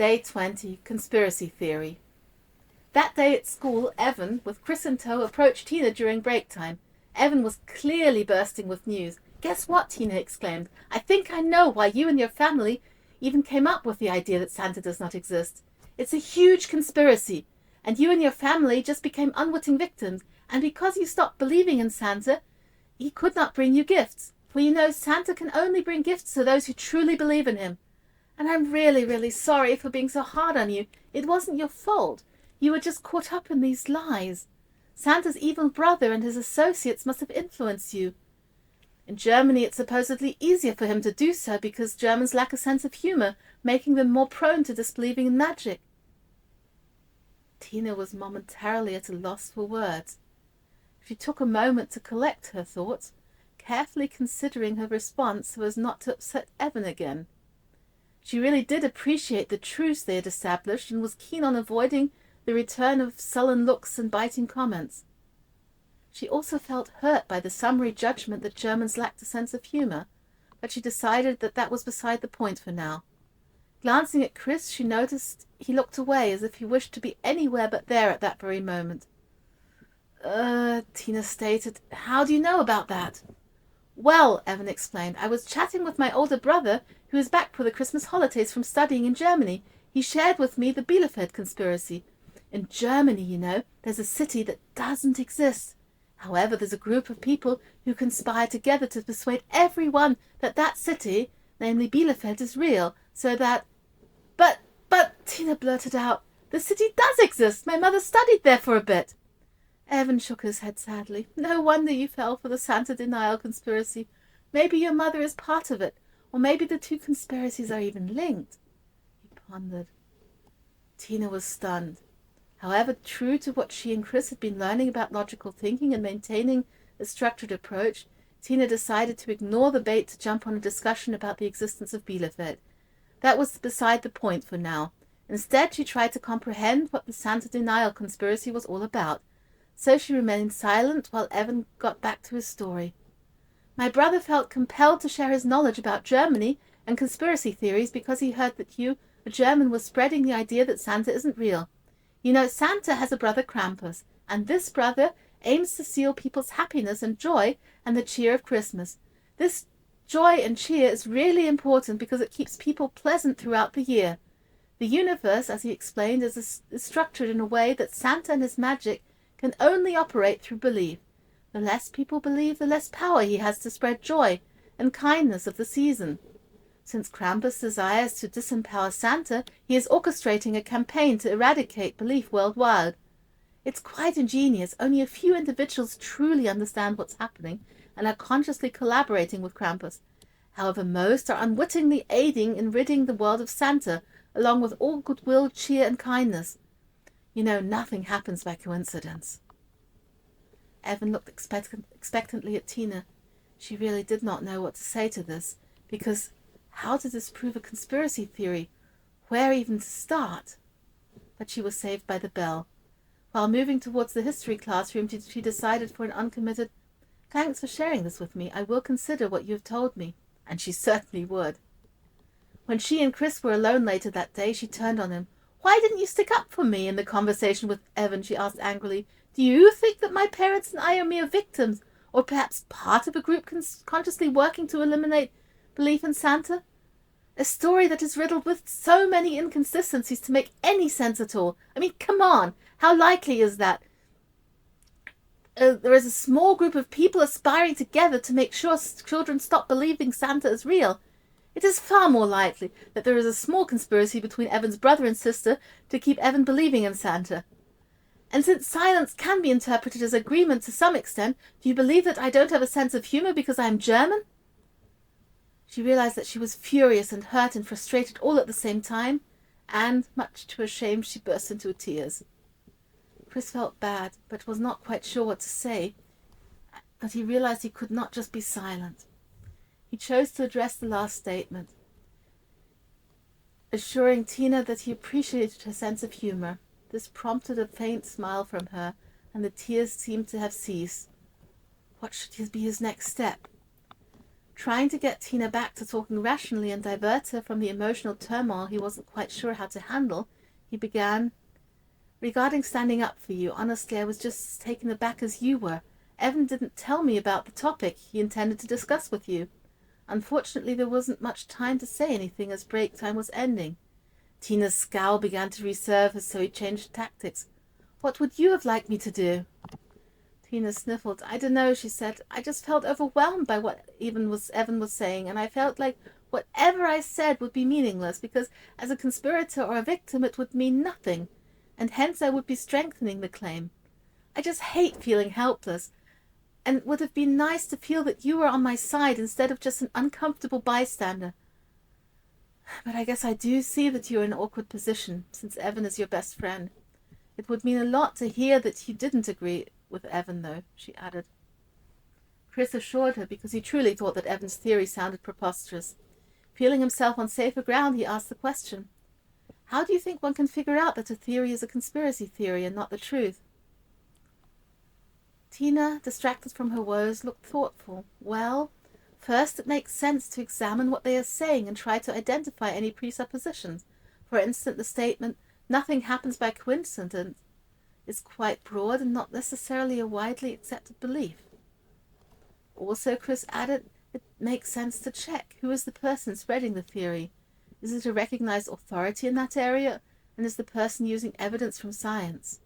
Day 20, Conspiracy Theory. That day at school, Evan, with Chris in tow, approached Tina during break time. Evan was clearly bursting with news. "Guess what?" Tina exclaimed. "I think I know why you and your family even came up with the idea that Santa does not exist. It's a huge conspiracy, and you and your family just became unwitting victims, and because you stopped believing in Santa, he could not bring you gifts. For you know, Santa can only bring gifts to those who truly believe in him. And I'm really, really sorry for being so hard on you. It wasn't your fault. You were just caught up in these lies. Santa's evil brother and his associates must have influenced you. In Germany, it's supposedly easier for him to do so because Germans lack a sense of humor, making them more prone to disbelieving in magic." Tina was momentarily at a loss for words. She took a moment to collect her thoughts, carefully considering her response so as not to upset Evan again. She really did appreciate the truce they had established and was keen on avoiding the return of sullen looks and biting comments. She also felt hurt by the summary judgment that Germans lacked a sense of humor, but she decided that that was beside the point for now. Glancing at Chris, she noticed he looked away as if he wished to be anywhere but there at that very moment. Tina stated. "How do you know about that?" "Well," Evan explained, "I was chatting with my older brother, who is back for the Christmas holidays from studying in Germany. He shared with me the Bielefeld conspiracy. In Germany, you know, there's a city that doesn't exist. However, there's a group of people who conspire together to persuade everyone that that city, namely Bielefeld, is real, so that—" But, Tina blurted out, "the city does exist. My mother studied there for a bit." Evan shook his head sadly. "No wonder you fell for the Santa denial conspiracy. Maybe your mother is part of it, or maybe the two conspiracies are even linked." He pondered. Tina was stunned. However, true to what she and Chris had been learning about logical thinking and maintaining a structured approach, Tina decided to ignore the bait to jump on a discussion about the existence of Bielefeld. That was beside the point for now. Instead, she tried to comprehend what the Santa denial conspiracy was all about. So she remained silent while Evan got back to his story. "My brother felt compelled to share his knowledge about Germany and conspiracy theories because he heard that you, a German, was spreading the idea that Santa isn't real. You know, Santa has a brother Krampus, and this brother aims to steal people's happiness and joy and the cheer of Christmas. This joy and cheer is really important because it keeps people pleasant throughout the year. The universe, as he explained, is structured in a way that Santa and his magic can only operate through belief. The less people believe, the less power he has to spread joy and kindness of the season. Since Krampus desires to disempower Santa, he is orchestrating a campaign to eradicate belief worldwide. It's quite ingenious. Only a few individuals truly understand what's happening and are consciously collaborating with Krampus. However, most are unwittingly aiding in ridding the world of Santa, along with all goodwill, cheer, and kindness. You know, nothing happens by coincidence." Evan looked expectantly at Tina. She really did not know what to say to this, because how to disprove a conspiracy theory? Where even to start? But she was saved by the bell. While moving towards the history classroom, she decided for an uncommitted, "Thanks for sharing this with me. I will consider what you have told me." And she certainly would. When she and Chris were alone later that day, she turned on him. "Why didn't you stick up for me in the conversation with Evan?" she asked angrily. "Do you think that my parents and I are mere victims, or perhaps part of a group consciously working to eliminate belief in Santa? A story that is riddled with so many inconsistencies to make any sense at all. I mean, come on, how likely is that? There is a small group of people aspiring together to make sure children stop believing Santa is real. It is far more likely that there is a small conspiracy between Evan's brother and sister to keep Evan believing in Santa. And since silence can be interpreted as agreement to some extent, do you believe that I don't have a sense of humor because I am German?" She realized that she was furious and hurt and frustrated all at the same time, and, much to her shame, she burst into tears. Chris felt bad, but was not quite sure what to say, but he realized he could not just be silent. He chose to address the last statement, assuring Tina that he appreciated her sense of humor. This prompted a faint smile from her, and the tears seemed to have ceased. What should be his next step? Trying to get Tina back to talking rationally and divert her from the emotional turmoil he wasn't quite sure how to handle, he began, "Regarding standing up for you, honestly, I was just as taken aback as you were. Evan didn't tell me about the topic he intended to discuss with you. Unfortunately, there wasn't much time to say anything as break time was ending." Tina's scowl began to resurface, so he changed tactics. "What would you have liked me to do?" Tina sniffled. "I don't know," she said. "I just felt overwhelmed by what Evan was saying, and I felt like whatever I said would be meaningless, because as a conspirator or a victim it would mean nothing, and hence I would be strengthening the claim. I just hate feeling helpless, and it would have been nice to feel that you were on my side instead of just an uncomfortable bystander. But I guess I do see that you're in an awkward position, since Evan is your best friend. It would mean a lot to hear that you didn't agree with Evan, though," she added. Chris assured her, because he truly thought that Evan's theory sounded preposterous. Feeling himself on safer ground, he asked the question, "How do you think one can figure out that a theory is a conspiracy theory and not the truth?" Tina, distracted from her woes, looked thoughtful. "Well, first it makes sense to examine what they are saying and try to identify any presuppositions. For instance, the statement, 'Nothing happens by coincidence,' is quite broad and not necessarily a widely accepted belief. Also," Chris added, "it makes sense to check who is the person spreading the theory. Is it a recognized authority in that area, and is the person using evidence from science?"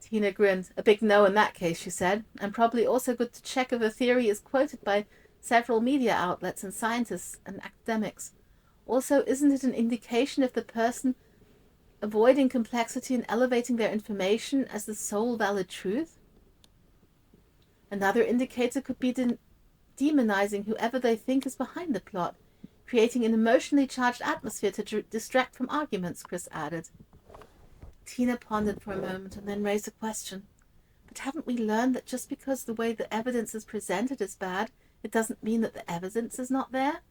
Tina grinned. "A big no in that case," she said, "and probably also good to check if a theory is quoted by several media outlets and scientists and academics. Also, isn't it an indication if the person avoiding complexity and elevating their information as the sole valid truth? Another indicator could be demonizing whoever they think is behind the plot, creating an emotionally charged atmosphere to distract from arguments," Chris added. Tina pondered for a moment and then raised a question. "But haven't we learned that just because the way the evidence is presented is bad, it doesn't mean that the evidence is not there?"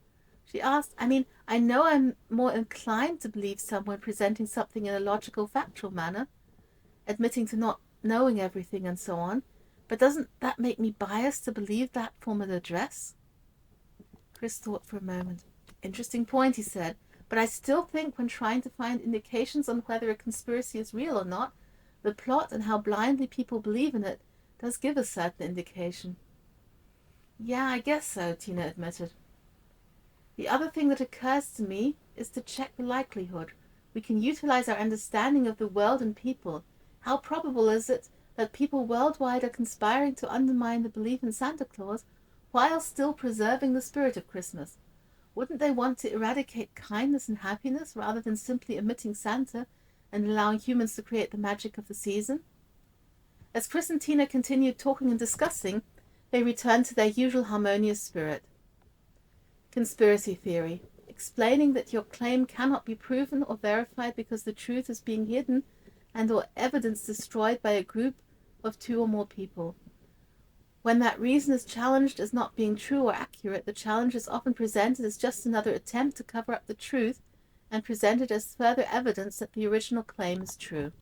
she asked. "I mean, I know I'm more inclined to believe someone presenting something in a logical, factual manner, admitting to not knowing everything and so on, but doesn't that make me biased to believe that form of address?" Chris thought for a moment. "Interesting point," he said, "but I still think when trying to find indications on whether a conspiracy is real or not, the plot and how blindly people believe in it does give a certain indication." "Yeah, I guess so," Tina admitted. "The other thing that occurs to me is to check the likelihood. We can utilize our understanding of the world and people. How probable is it that people worldwide are conspiring to undermine the belief in Santa Claus while still preserving the spirit of Christmas? Wouldn't they want to eradicate kindness and happiness rather than simply omitting Santa and allowing humans to create the magic of the season?" As Chris and Tina continued talking and discussing, they returned to their usual harmonious spirit. Conspiracy theory. Explaining that your claim cannot be proven or verified because the truth is being hidden and or evidence destroyed by a group of two or more people. When that reason is challenged as not being true or accurate, the challenge is often presented as just another attempt to cover up the truth and presented as further evidence that the original claim is true.